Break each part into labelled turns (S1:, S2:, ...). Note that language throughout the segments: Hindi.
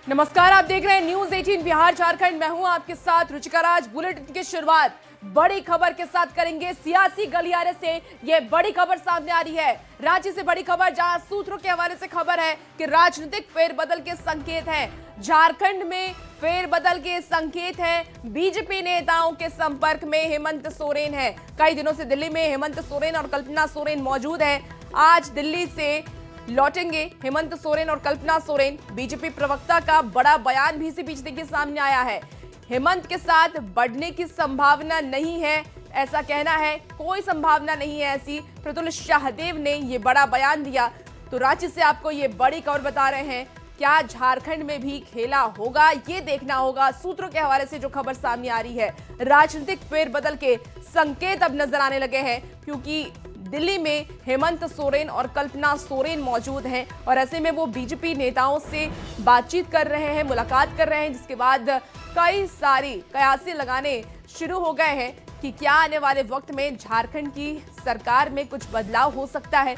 S1: नमस्कार, आप देख रहे हैं न्यूज 18 बिहार झारखंड। मैं हूं आपके साथ रुचिका राज। बुलेटिन की शुरुआत बड़ी खबर के साथ करेंगे। सियासी गलियारे से ये बड़ी खबर सामने आ रही है। रांची से बड़ी खबर, जहां सूत्रों के हवाले से खबर है कि राजनीतिक फेरबदल के संकेत हैं। झारखंड में फेरबदल के संकेत हैं। बीजेपी नेताओं के संपर्क में हेमंत सोरेन है। कई दिनों से दिल्ली में हेमंत सोरेन और कल्पना सोरेन मौजूद है। आज दिल्ली से लौटेंगे हेमंत सोरेन और कल्पना सोरेन। बीजेपी प्रवक्ता का बड़ा बयान भी इसी बीच देखिए सामने आया है। हेमंत के साथ बढ़ने की संभावना नहीं है, ऐसा कहना है। कोई संभावना नहीं है ऐसी प्रतुल शाहदेव ने ये बड़ा बयान दिया। तो रांची से आपको ये बड़ी खबर बता रहे हैं। क्या झारखंड में भी खेला होगा, ये देखना होगा। सूत्रों के हवाले से जो खबर सामने आ रही है, राजनीतिक फेरबदल के संकेत अब नजर आने लगे हैं, क्योंकि दिल्ली में हेमंत सोरेन और कल्पना सोरेन मौजूद हैं और ऐसे में वो बीजेपी नेताओं से बातचीत कर रहे हैं, मुलाकात कर रहे हैं, जिसके बाद कई सारी कयासी लगाने शुरू हो गए हैं कि क्या आने वाले वक्त में झारखंड की सरकार में कुछ बदलाव हो सकता है।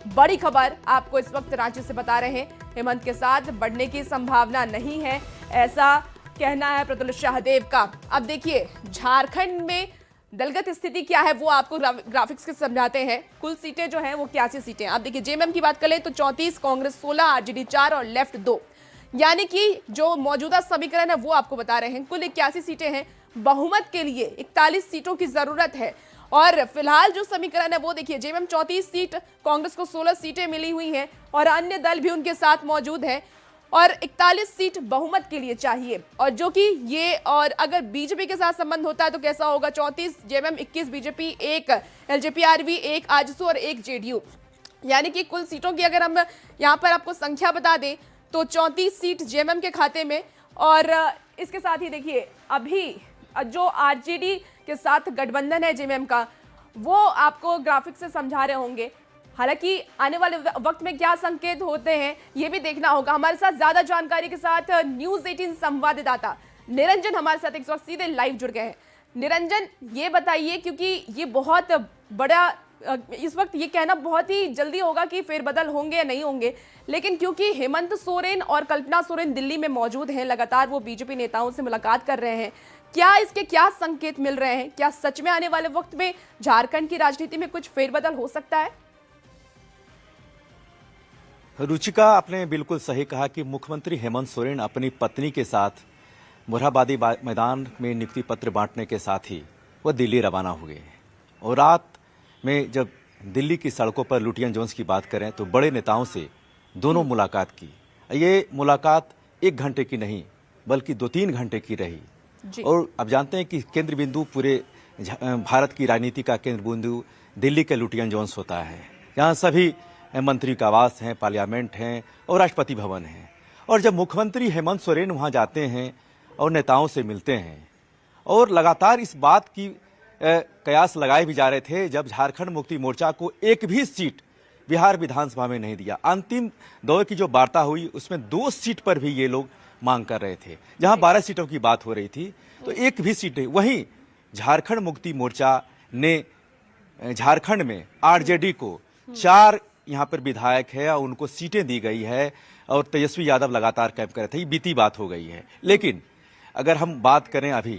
S1: बड़ी खबर आपको इस वक्त रांची से बता रहे हैं। हेमंत के साथ बढ़ने की संभावना नहीं है, ऐसा कहना है प्रतुल शाहदेव का। अब देखिए झारखंड में दलगत स्थिति क्या है वो आपको ग्राफिक्स के समझाते हैं। कुल सीटें जो हैं वो 81 सीटें। आप देखिए जेएमएम की बात करें तो 34, कांग्रेस 16, आरजेडी 4 और लेफ्ट 2। यानी कि जो मौजूदा समीकरण है वो आपको बता रहे हैं। कुल 81 सीटें हैं। बहुमत के लिए 41 सीटों की जरूरत है। और फिलहाल जो समीकरण है वो देखिए, जेएमएम 34 सीट, कांग्रेस को 16 सीटें मिली हुई हैं और अन्य दल भी उनके साथ मौजूद है और 41 सीट बहुमत के लिए चाहिए। और जो कि ये, और अगर बीजेपी के साथ संबंध होता है तो कैसा होगा, 34 जेएमएम, 21 बीजेपी, 1 एलजेपी-आरवी, 1 आजसू और 1 जेडीयू। यानी कि कुल सीटों की अगर हम यहाँ पर आपको संख्या बता दें तो 34 सीट जेएमएम के खाते में। और इसके साथ ही देखिए अभी जो आरजेडी के साथ गठबंधन है जेएमएम का, वो आपको ग्राफिक से समझा रहे होंगे। हालांकि आने वाले वक्त में क्या संकेत होते हैं ये भी देखना होगा। हमारे साथ ज्यादा जानकारी के साथ न्यूज 18 संवाददाता निरंजन हमारे साथ इस वक्त सीधे लाइव जुड़ गए हैं। निरंजन, ये बताइए, क्योंकि ये बहुत बड़ा, इस वक्त ये कहना बहुत ही जल्दी होगा कि फेरबदल होंगे या नहीं होंगे, लेकिन क्योंकि हेमंत सोरेन और कल्पना सोरेन दिल्ली में मौजूद हैं, लगातार वो बीजेपी नेताओं से मुलाकात कर रहे हैं, क्या इसके क्या संकेत मिल रहे हैं? क्या सच में आने वाले वक्त में झारखंड की राजनीति में कुछ फेरबदल हो सकता है?
S2: रुचिका, आपने बिल्कुल सही कहा कि मुख्यमंत्री हेमंत सोरेन अपनी पत्नी के साथ मोरहाबादी मैदान में नियुक्ति पत्र बांटने के साथ ही वह दिल्ली रवाना हुए। और रात में जब दिल्ली की सड़कों पर लुटियन जोन्स की बात करें तो बड़े नेताओं से दोनों मुलाकात की। ये मुलाकात 1 घंटे की नहीं बल्कि 2-3 घंटे की रही। और अब जानते हैं कि केंद्र बिंदु पूरे भारत की राजनीति का केंद्र बिंदु दिल्ली के लुटियन जोन्स होता है। यहाँ सभी मंत्री का आवास हैं, पार्लियामेंट हैं और राष्ट्रपति भवन है। और जब मुख्यमंत्री हेमंत सोरेन वहां जाते हैं और नेताओं से मिलते हैं, और लगातार इस बात की कयास लगाए भी जा रहे थे, जब झारखंड मुक्ति मोर्चा को एक भी सीट बिहार विधानसभा में नहीं दिया। अंतिम दौर की जो वार्ता हुई उसमें 2 सीट पर भी ये लोग मांग कर रहे थे, जहां 12 सीटों की बात हो रही थी, तो एक भी सीट नहीं। वहीं झारखंड मुक्ति मोर्चा ने झारखंड में आरजेडी को 4 यहाँ पर विधायक है और उनको सीटें दी गई है और तेजस्वी यादव लगातार कैंप कर रहे थे। ये बीती बात हो गई है। लेकिन अगर हम बात करें अभी,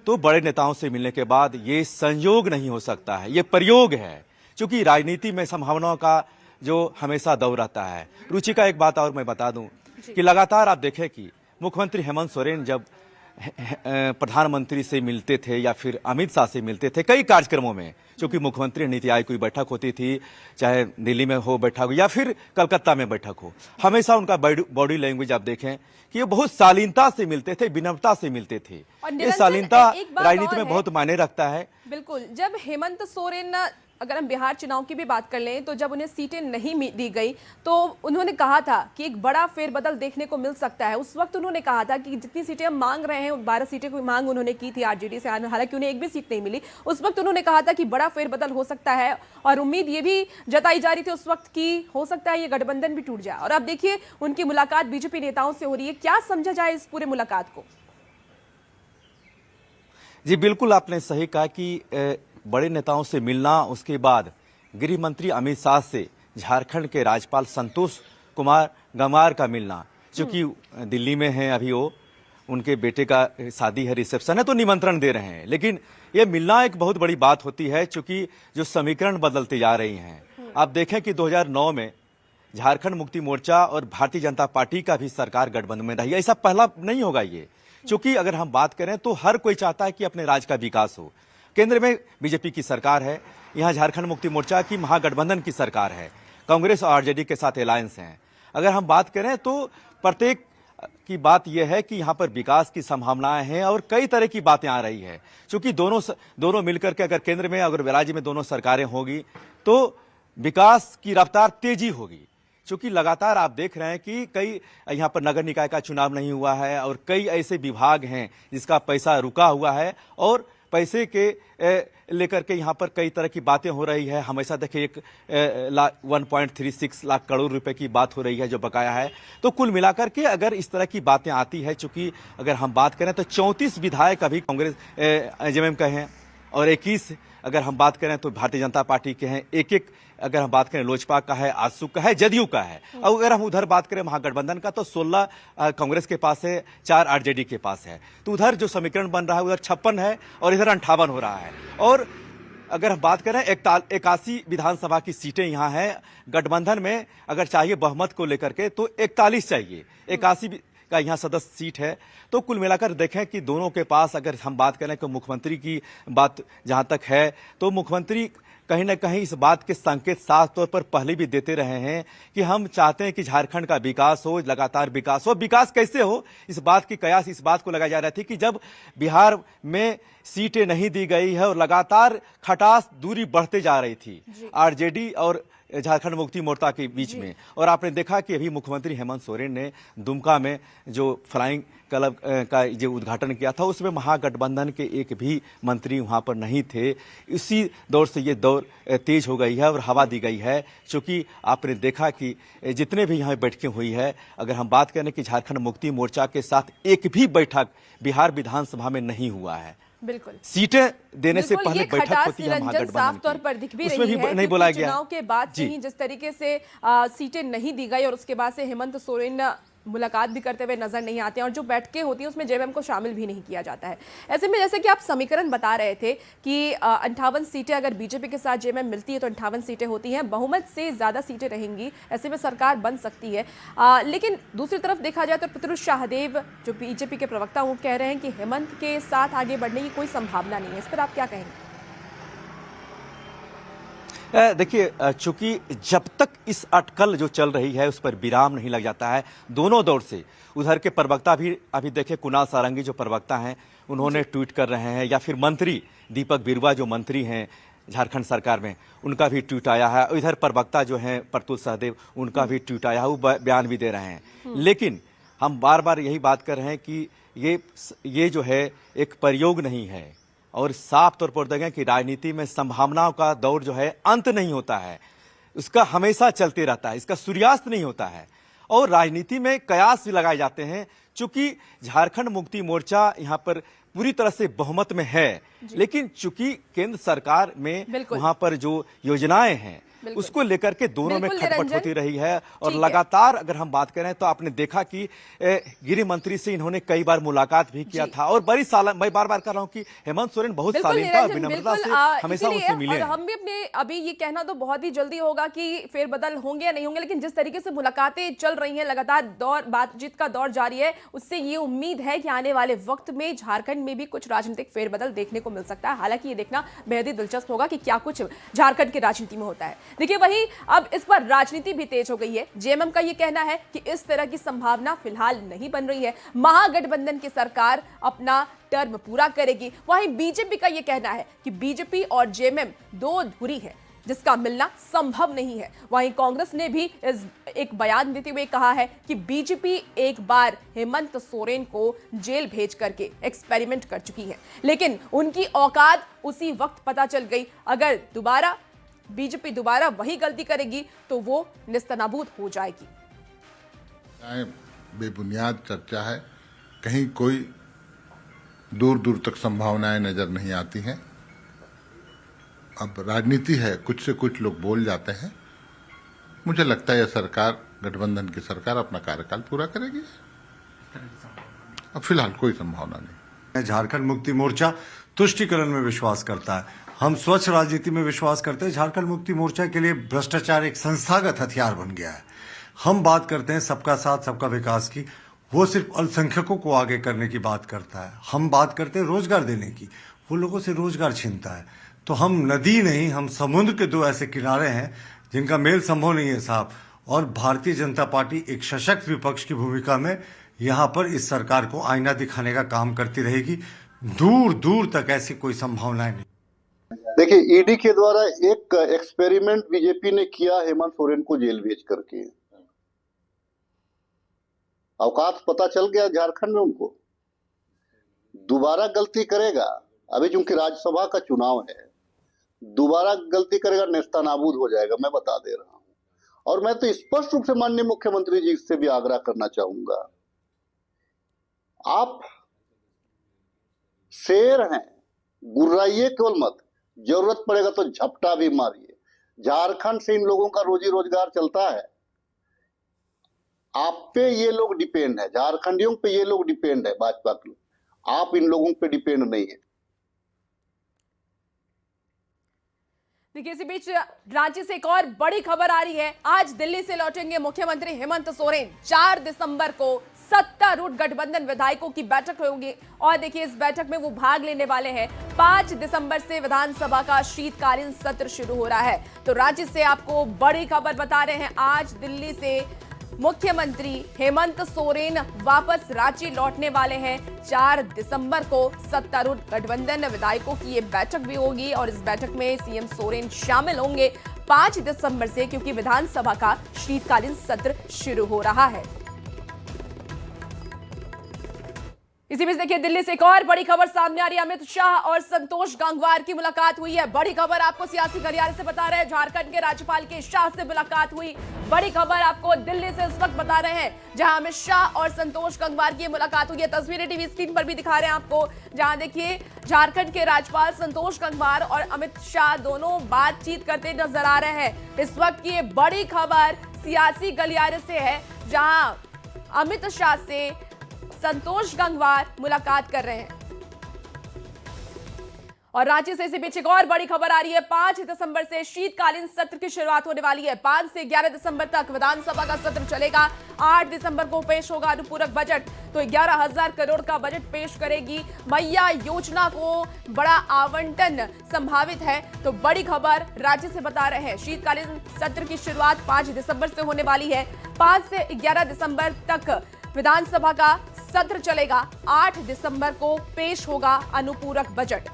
S2: तो बड़े नेताओं से मिलने के बाद ये संयोग नहीं हो सकता है, ये प्रयोग है, क्योंकि राजनीति में संभावनाओं का जो हमेशा दौर रहता है। रुचि का एक बात और मैं बता दूं कि लगातार आप देखें कि मुख्यमंत्री हेमंत सोरेन जब प्रधानमंत्री से मिलते थे या फिर अमित शाह से मिलते थे कई कार्यक्रमों में, क्योंकि मुख्यमंत्री नीति आयोग की बैठक होती थी, चाहे दिल्ली में हो बैठक हो या फिर कलकत्ता में बैठक हो, हमेशा उनका बॉडी लैंग्वेज आप देखें कि ये बहुत शालीनता से मिलते थे, विनम्रता से मिलते थे। ये शालीनता राजनीति में बहुत मायने रखता है।
S1: बिल्कुल। जब हेमंत सोरेन, अगर हम बिहार चुनाव की भी बात कर लें, तो जब उन्हें सीटें नहीं दी गई तो उन्होंने कहा था कि एक बड़ा फेरबदल देखने को मिल सकता है। उस वक्त उन्होंने कहा था कि जितनी सीटें हम मांग रहे हैं, 12 सीटें की मांग उन्होंने की थी आरजेडी से, हालांकि उन्हें एक भी सीट नहीं मिली। उस वक्त उन्होंने कहा था कि बड़ा फेरबदल हो सकता है और उम्मीद ये भी जताई जा रही थी उस वक्त की हो सकता है ये गठबंधन भी टूट जाए। और अब देखिए उनकी मुलाकात बीजेपी नेताओं से हो रही है। क्या समझा जाए इस पूरे मुलाकात को?
S2: जी बिल्कुल, आपने सही कहा कि बड़े नेताओं से मिलना, उसके बाद गृह मंत्री अमित शाह से झारखंड के राज्यपाल संतोष कुमार गंगवार का मिलना, चूंकि दिल्ली में हैं अभी वो, उनके बेटे का शादी है, रिसेप्शन है, तो निमंत्रण दे रहे हैं। लेकिन ये मिलना एक बहुत बड़ी बात होती है, चूंकि जो समीकरण बदलते जा रही हैं। आप देखें कि 2009 में झारखंड मुक्ति मोर्चा और भारतीय जनता पार्टी का भी सरकार गठबंधन में रही है। ऐसा पहला नहीं होगा ये, क्योंकि अगर हम बात करें तो हर कोई चाहता है कि अपने राज्य का विकास हो। केंद्र में बीजेपी की सरकार है, यहाँ झारखंड मुक्ति मोर्चा की महागठबंधन की सरकार है, कांग्रेस और आरजेडी के साथ अलायंस हैं। अगर हम बात करें तो प्रत्येक की बात यह है कि यहाँ पर विकास की संभावनाएं हैं और कई तरह की बातें आ रही है। क्योंकि दोनों मिलकर के अगर केंद्र में, अगर राज्य में दोनों सरकारें होगी तो विकास की रफ्तार तेजी होगी। क्योंकि लगातार आप देख रहे हैं कि कई यहाँ पर नगर निकाय का चुनाव नहीं हुआ है और कई ऐसे विभाग हैं जिसका पैसा रुका हुआ है और पैसे के लेकर के यहाँ पर कई तरह की बातें हो रही है। हमेशा देखिए 1.36 लाख करोड़ रुपए की बात हो रही है जो बकाया है। तो कुल मिलाकर के अगर इस तरह की बातें आती है, चूंकि अगर हम बात करें तो 34 विधायक अभी कांग्रेस जेएमएम का हैं और 21 अगर हम बात करें तो भारतीय जनता पार्टी के हैं, एक अगर हम बात करें लोजपा का है, आजसू का है, जदयू का है। और अगर हम उधर बात करें महागठबंधन का तो 16 कांग्रेस के पास है, 4 आरजेडी के पास है। तो उधर जो समीकरण बन रहा है उधर 56 है और इधर 58 हो रहा है। और अगर हम बात करें 81 विधानसभा की सीटें यहाँ हैं गठबंधन में, अगर चाहिए बहुमत को लेकर के तो 41 चाहिए, 81 का यहाँ सदस्य सीट है। तो कुल मिलाकर देखें कि दोनों के पास अगर हम बात करें कि मुख्यमंत्री की बात जहाँ तक है तो मुख्यमंत्री कहीं ना कहीं इस बात के संकेत साफ तौर पर पहले भी देते रहे हैं कि हम चाहते हैं कि झारखंड का विकास हो, लगातार विकास हो। विकास कैसे हो, इस बात की कयास इस बात को लगाई जा रही थी कि जब बिहार में सीटें नहीं दी गई है और लगातार खटास दूरी बढ़ते जा रही थी आरजेडी और झारखंड मुक्ति मोर्चा के बीच में। और आपने देखा कि अभी मुख्यमंत्री हेमंत सोरेन ने दुमका में जो फ्लाइंग क्लब का जो उद्घाटन किया था उसमें महागठबंधन के एक भी मंत्री वहां पर नहीं थे। इसी दौर से ये दौर तेज हो गई है और हवा दी गई है। क्योंकि आपने देखा कि जितने भी यहाँ बैठकें हुई है, अगर हम बात करें कि झारखंड मुक्ति मोर्चा के साथ एक भी बैठक बिहार विधानसभा में नहीं हुआ है।
S1: बिल्कुल,
S2: सीटें देने से पहले बैठक होती है
S1: महागठबंधन साफ तौर पर दिख भी रही है।
S2: नहीं बोला गया
S1: चुनाव के बाद से ही जिस तरीके से सीटें नहीं दी गई और उसके बाद से हेमंत सोरेन मुलाकात भी करते हुए नजर नहीं आते हैं और जो बैठकें होती हैं उसमें जेएमएम को शामिल भी नहीं किया जाता है। ऐसे में जैसे कि आप समीकरण बता रहे थे कि 58 सीटें अगर बीजेपी के साथ जेएमएम मिलती है तो 58 सीटें होती हैं, बहुमत से ज्यादा सीटें रहेंगी, ऐसे में सरकार बन सकती है। लेकिन दूसरी तरफ देखा जाए तो पितृ शाहदेव जो बीजेपी के प्रवक्ता वो कह रहे हैं कि हेमंत के साथ आगे बढ़ने की कोई संभावना नहीं है। इस पर आप क्या कहेंगे?
S2: देखिए, चूंकि जब तक इस अटकल जो चल रही है उस पर विराम नहीं लग जाता है दोनों दौर से, उधर के प्रवक्ता भी अभी देखे कुणाल सारंगी जो प्रवक्ता हैं उन्होंने ट्वीट कर रहे हैं, या फिर मंत्री दीपक बिरुवा जो मंत्री हैं झारखंड सरकार में उनका भी ट्वीट आया है। इधर प्रवक्ता जो हैं प्रतुल सहदेव उनका भी ट्वीट आया है, वो बयान भी दे रहे हैं। लेकिन हम बार बार यही बात कर रहे हैं कि ये जो है एक प्रयोग नहीं है और साफ तौर पर देखें कि राजनीति में संभावनाओं का दौर जो है अंत नहीं होता है, उसका हमेशा चलते रहता है, इसका सूर्यास्त नहीं होता है। और राजनीति में कयास भी लगाए जाते हैं। चूंकि झारखंड मुक्ति मोर्चा यहाँ पर पूरी तरह से बहुमत में है, लेकिन चूंकि केंद्र सरकार में वहां पर जो योजनाएं हैं उसको लेकर के दोनों में खटपट होती रही है। और लगातार अगर हम बात करें तो आपने देखा कि गृह मंत्री से इन्होंने कई बार मुलाकात भी किया था और बड़ी साल मैं बार बार कर रहा हूं कि हेमंत सोरेन बहुत शालीनता और विनम्रता से हमेशा उनसे मिले।
S1: हम भी अपने अभी ये कहना तो बहुत ही जल्दी होगा कि फेरबदल होंगे या नहीं होंगे, लेकिन जिस तरीके से मुलाकातें चल रही हैं, लगातार बातचीत का दौर जारी है, उससे ये उम्मीद है कि आने वाले वक्त में झारखंड में भी कुछ राजनीतिक फेरबदल देखने को मिल सकता है। हालांकि ये देखना बेहद ही दिलचस्प होगा कि क्या कुछ झारखंड की राजनीति में होता है। देखिए, वहीं अब इस पर राजनीति भी तेज हो गई है। जेएमएम का यह कहना है कि इस तरह की संभावना फिलहाल नहीं बन रही है, महागठबंधन की सरकार अपना टर्म पूरा करेगी। वहीं बीजेपी का यह कहना है कि बीजेपी और जेएमएम दो धुरी है जिसका मिलना संभव नहीं है। वहीं कांग्रेस ने भी एक बयान देते हुए कहा है कि बीजेपी एक बार हेमंत सोरेन को जेल भेज करके एक्सपेरिमेंट कर चुकी है, लेकिन उनकी औकात उसी वक्त पता चल गई। अगर बीजेपी दोबारा वही गलती करेगी तो वो निस्तनाबूद हो जाएगी।
S3: बेबुनियाद चर्चा है, कहीं कोई दूर दूर तक संभावनाएं नजर नहीं आती हैं। अब राजनीति है, कुछ से कुछ लोग बोल जाते हैं। मुझे लगता है यह सरकार गठबंधन की सरकार अपना कार्यकाल पूरा करेगी। अब फिलहाल कोई संभावना नहीं।
S4: झारखंड मुक्ति मोर्चा तुष्टीकरण में विश्वास करता है, हम स्वच्छ राजनीति में विश्वास करते हैं। झारखंड मुक्ति मोर्चा के लिए भ्रष्टाचार एक संस्थागत हथियार बन गया है। हम बात करते हैं सबका साथ सबका विकास की, वो सिर्फ अल्पसंख्यकों को आगे करने की बात करता है। हम बात करते हैं रोजगार देने की, वो लोगों से रोजगार छीनता है। तो हम नदी नहीं, हम समुद्र के दो ऐसे किनारे हैं जिनका मेल संभव नहीं है साहब। और भारतीय जनता पार्टी एक सशक्त विपक्ष की भूमिका में यहाँ पर इस सरकार को आईना दिखाने का काम करती रहेगी। दूर दूर तक ऐसी कोई संभावनाएं नहीं।
S5: देखिए, ईडी के द्वारा एक एक्सपेरिमेंट बीजेपी ने किया हेमंत सोरेन को जेल भेज करके। औकात पता चल गया झारखंड में उनको। दोबारा गलती करेगा, अभी चूंकि राज्यसभा का चुनाव है, दोबारा गलती करेगा नेस्तानाबूद हो जाएगा, मैं बता दे रहा हूं। और मैं तो स्पष्ट रूप से माननीय मुख्यमंत्री जी से भी आग्रह करना चाहूंगा, आप शेर हैं, गुर्राइए केवल मत, जरूरत पड़ेगा तो झपटा भी मारिए। झारखंड से इन लोगों का रोजी रोजगार चलता है, आप पे ये लोग डिपेंड है, झारखंडियों पे ये लोग डिपेंड है, भाजपा के लोग। आप इन लोगों पे डिपेंड नहीं है।
S1: देखिए, इसी बीच रांची से एक और बड़ी खबर आ रही है। आज दिल्ली से लौटेंगे मुख्यमंत्री हेमंत सोरेन। 4 दिसंबर को सत्तारूढ़ गठबंधन विधायकों की बैठक होगी और देखिए इस बैठक में वो भाग लेने वाले हैं। 5 दिसंबर से विधानसभा का शीतकालीन सत्र शुरू हो रहा है। तो रांची से आपको बड़ी खबर बता रहे हैं, आज दिल्ली से मुख्यमंत्री हेमंत सोरेन वापस रांची लौटने वाले हैं। 4 दिसंबर को सत्तारूढ़ गठबंधन विधायकों की ये बैठक भी होगी और इस बैठक में सीएम सोरेन शामिल होंगे 5 दिसंबर से, क्योंकि विधानसभा का शीतकालीन सत्र शुरू हो रहा है। इसी बीच देखिए, दिल्ली से एक और बड़ी खबर सामने आ रही है। अमित शाह और संतोष गंगवार की मुलाकात हुई है। बड़ी खबर आपको सियासी गलियारे से बता रहे हैं, झारखंड के राज्यपाल के शाह से मुलाकात हुई। बड़ी खबर आपको दिल्ली से इस वक्त बता रहे हैं, जहां अमित शाह और संतोष गंगवार की मुलाकात हुई है। तस्वीरें टीवी स्क्रीन पर भी दिखा रहे हैं आपको, जहां देखिए झारखंड के राज्यपाल संतोष गंगवार और अमित शाह दोनों बातचीत करते नजर आ रहे हैं। इस वक्त की ये बड़ी खबर सियासी गलियारे से है, जहां अमित शाह से संतोष गंगवार मुलाकात कर रहे हैं। और रांची से इसी बीच एक और बड़ी खबर आ रही है। 5 दिसंबर से शीतकालीन सत्र की शुरुआत होने वाली है। 5 से 11 दिसंबर तक विधानसभा का सत्र चलेगा। 8 दिसंबर को पेश होगा अनुपूरक बजट। तो 11,000 करोड़ का बजट पेश करेगी मैया योजना को बड़ा आवंटन संभावित है। तो बड़ी खबर राज्य से बता रहे हैं, शीतकालीन सत्र की शुरुआत 5 दिसंबर से होने वाली है। 5 से 11 दिसंबर तक विधानसभा का सत्र चलेगा। 8 दिसंबर को पेश होगा अनुपूरक बजट।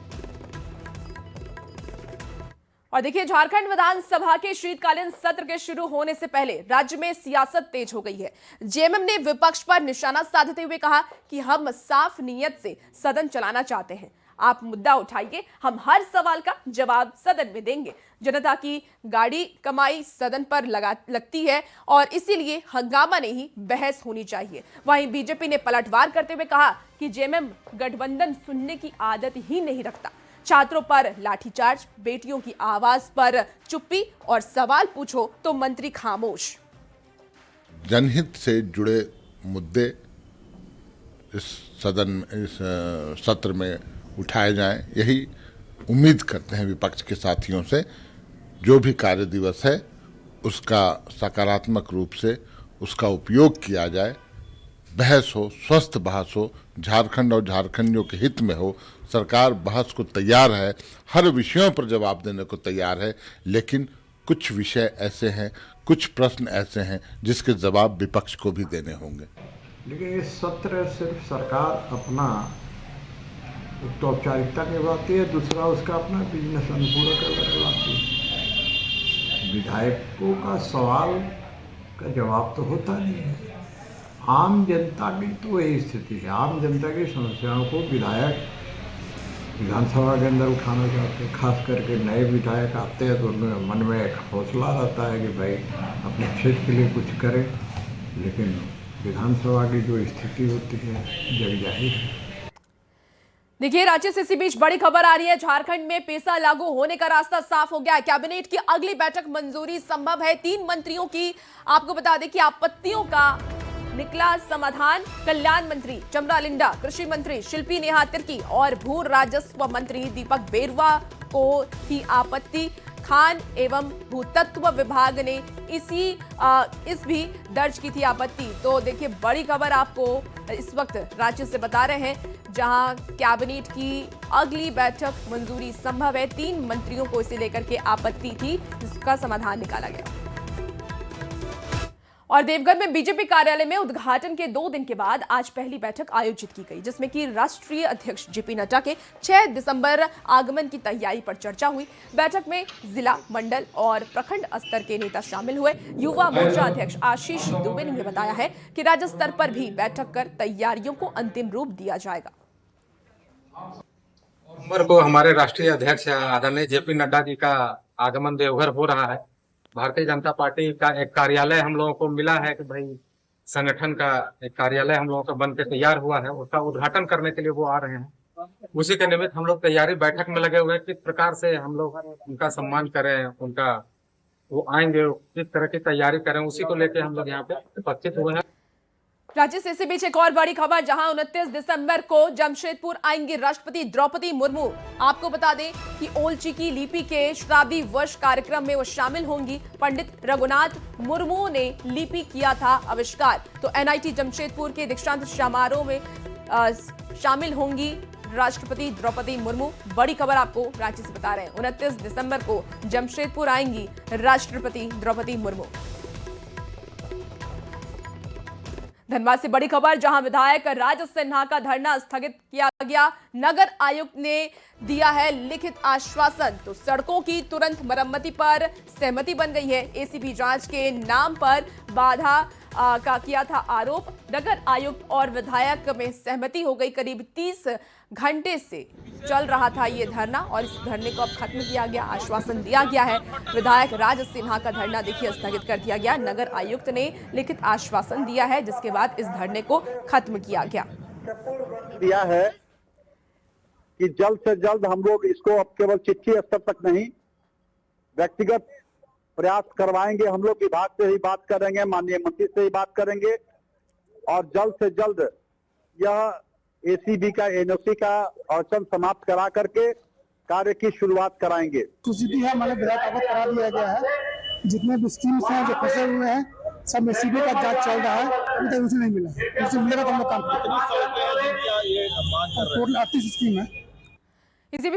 S1: और देखिए, झारखंड विधानसभा के शीतकालीन सत्र के शुरू होने से पहले राज्य में सियासत तेज हो गई है। जेएमएम ने विपक्ष पर निशाना साधते हुए कहा कि हम साफ नीयत से सदन चलाना चाहते हैं, आप मुद्दा उठाइए, हम हर सवाल का जवाब सदन में देंगे। जनता की गाड़ी कमाई सदन पर लगती है और इसीलिए हंगामा नहीं, बहस होनी चाहिए। वहीं बीजेपी ने पलटवार करते हुए कहा कि जेएमएम गठबंधन सुनने की आदत ही नहीं रखता। छात्रों पर लाठीचार्ज, बेटियों की आवाज पर चुप्पी और सवाल पूछो तो मंत्री खामोश।
S3: जनहित से जुड़े मुद्दे इस सत्र में उठाए जाएं, यही उम्मीद करते हैं विपक्ष के साथियों से। जो भी कार्य दिवस है उसका सकारात्मक रूप से उसका उपयोग किया जाए, बहस हो, स्वस्थ बहस हो, झारखंड और झारखंडियों के हित में हो। सरकार बहस को तैयार है, हर विषयों पर जवाब देने को तैयार है, लेकिन कुछ विषय ऐसे हैं, कुछ प्रश्न ऐसे हैं जिसके जवाब विपक्ष को भी देने होंगे।
S6: लेकिन इस सत्र सिर्फ सरकार अपना तो औपचारिकता निभाती है, दूसरा उसका अपना बिजनेस अनुपूरक करवाती है। विधायकों का सवाल का जवाब तो होता नहीं है। आम जनता की तो यही स्थिति है, आम जनता की समस्याओं को विधायक विधानसभा के अंदर उठाना चाहते हैं। खास करके नए विधायक आते हैं तो उनमें मन में एक हौसला रहता है कि भाई अपने क्षेत्र के लिए कुछ करें, लेकिन विधानसभा की जो स्थिति होती है जग जाहिर है।
S1: देखिए, रांची से इसी बीच बड़ी खबर आ रही है। झारखंड में पेसा लागू होने का रास्ता साफ हो गया है। कैबिनेट की अगली बैठक मंजूरी संभव है। 3 मंत्रियों की आपको बता दें कि आपत्तियों का निकला समाधान। कल्याण मंत्री चमरा लिंडा, कृषि मंत्री शिल्पी नेहा तिर्की और भू राजस्व मंत्री दीपक बेरुआ को थी आपत्ति। खान एवं भूतत्व विभाग ने इस भी दर्ज की थी आपत्ति। तो देखिए, बड़ी खबर आपको इस वक्त रांची से बता रहे हैं, जहां कैबिनेट की अगली बैठक मंजूरी संभव है। 3 मंत्रियों को इसे लेकर के आपत्ति थी, जिसका समाधान निकाला गया। और देवघर में बीजेपी कार्यालय में उद्घाटन के 2 दिन के बाद आज पहली बैठक आयोजित की गई, जिसमें कि राष्ट्रीय अध्यक्ष जेपी नड्डा के 6 दिसंबर आगमन की तैयारी पर चर्चा हुई। बैठक में जिला, मंडल और प्रखंड स्तर के नेता शामिल हुए। युवा मोर्चा अध्यक्ष आशीष दुबे ने बताया है कि राज्य स्तर पर भी बैठक कर तैयारियों को अंतिम रूप दिया जाएगा।
S7: नवंबर को हमारे राष्ट्रीय अध्यक्ष आदरणीय जेपी नड्डा जी का आगमन देवघर हो रहा है। भारतीय जनता पार्टी का एक कार्यालय हम लोगों को मिला है कि भाई संगठन का एक कार्यालय हम लोगों का बन के तैयार हुआ है, उसका उद्घाटन करने के लिए वो आ रहे हैं। उसी के निमित्त हम लोग तैयारी बैठक में लगे हुए हैं, किस प्रकार से हम लोग उनका सम्मान करें, उनका वो आएंगे किस तरह की तैयारी करें, उसी को लेकर हम लोग यहाँ पे उपस्थित हुए हैं।
S1: राज्य से इसी बीच एक और बड़ी खबर, जहां 29 दिसंबर को जमशेदपुर आएंगी राष्ट्रपति द्रौपदी मुर्मू। आपको बता दें कि ओलची की लिपि के शताब्दी वर्ष कार्यक्रम में वो शामिल होंगी। पंडित रघुनाथ मुर्मू ने लिपि किया था आविष्कार। तो एनआईटी जमशेदपुर के दीक्षांत समारोह में शामिल होंगी राष्ट्रपति द्रौपदी मुर्मू। बड़ी खबर आपको रांची से बता रहे हैं, 29 दिसंबर को जमशेदपुर आएंगी राष्ट्रपति द्रौपदी मुर्मू। धनबाद से बड़ी खबर, जहां विधायक राज सिन्हा का धरना स्थगित किया गया। नगर आयुक्त ने दिया है लिखित आश्वासन। तो सड़कों की तुरंत मरम्मति पर सहमति बन गई है। एसीबी जांच के नाम पर बाधा का किया था आरोप। नगर आयुक्त और विधायक में सहमति हो गई। करीब 30 घंटे से चल रहा था ये धरना और इस धरने को अब खत्म किया गया। आश्वासन दिया गया है। विधायक राज सिन्हा का धरना देखिए स्थगित कर दिया गया। नगर आयुक्त ने लिखित आश्वासन दिया है, जिसके बाद इस धरने को खत्म किया गया।
S8: दिया है कि जल्द से जल्द हम लोग इसको अब केवल चिट्ठी स्तर तक नहीं, व्यक्तिगत प्रयास करवाएंगे। हम लोग विभाग से ही बात करेंगे, माननीय मंत्री से ही बात करेंगे और जल्द से जल्द यह एसीबी का एनओसी का अड़चन समाप्त करा करके कार्य की शुरुआत कराएंगे।
S9: सूचित है, हमारे विधायक अवगत करा दिया गया है। जितने भी स्कीम्स हैं जो फंसे हुए हैं, सब एसीबी का जांच चल रहा है। अभी तक उसे नहीं मिला, उसे मिलेगा तो हम लोग काम करेंगे। टोटल 38 स्कीम है।
S1: इसी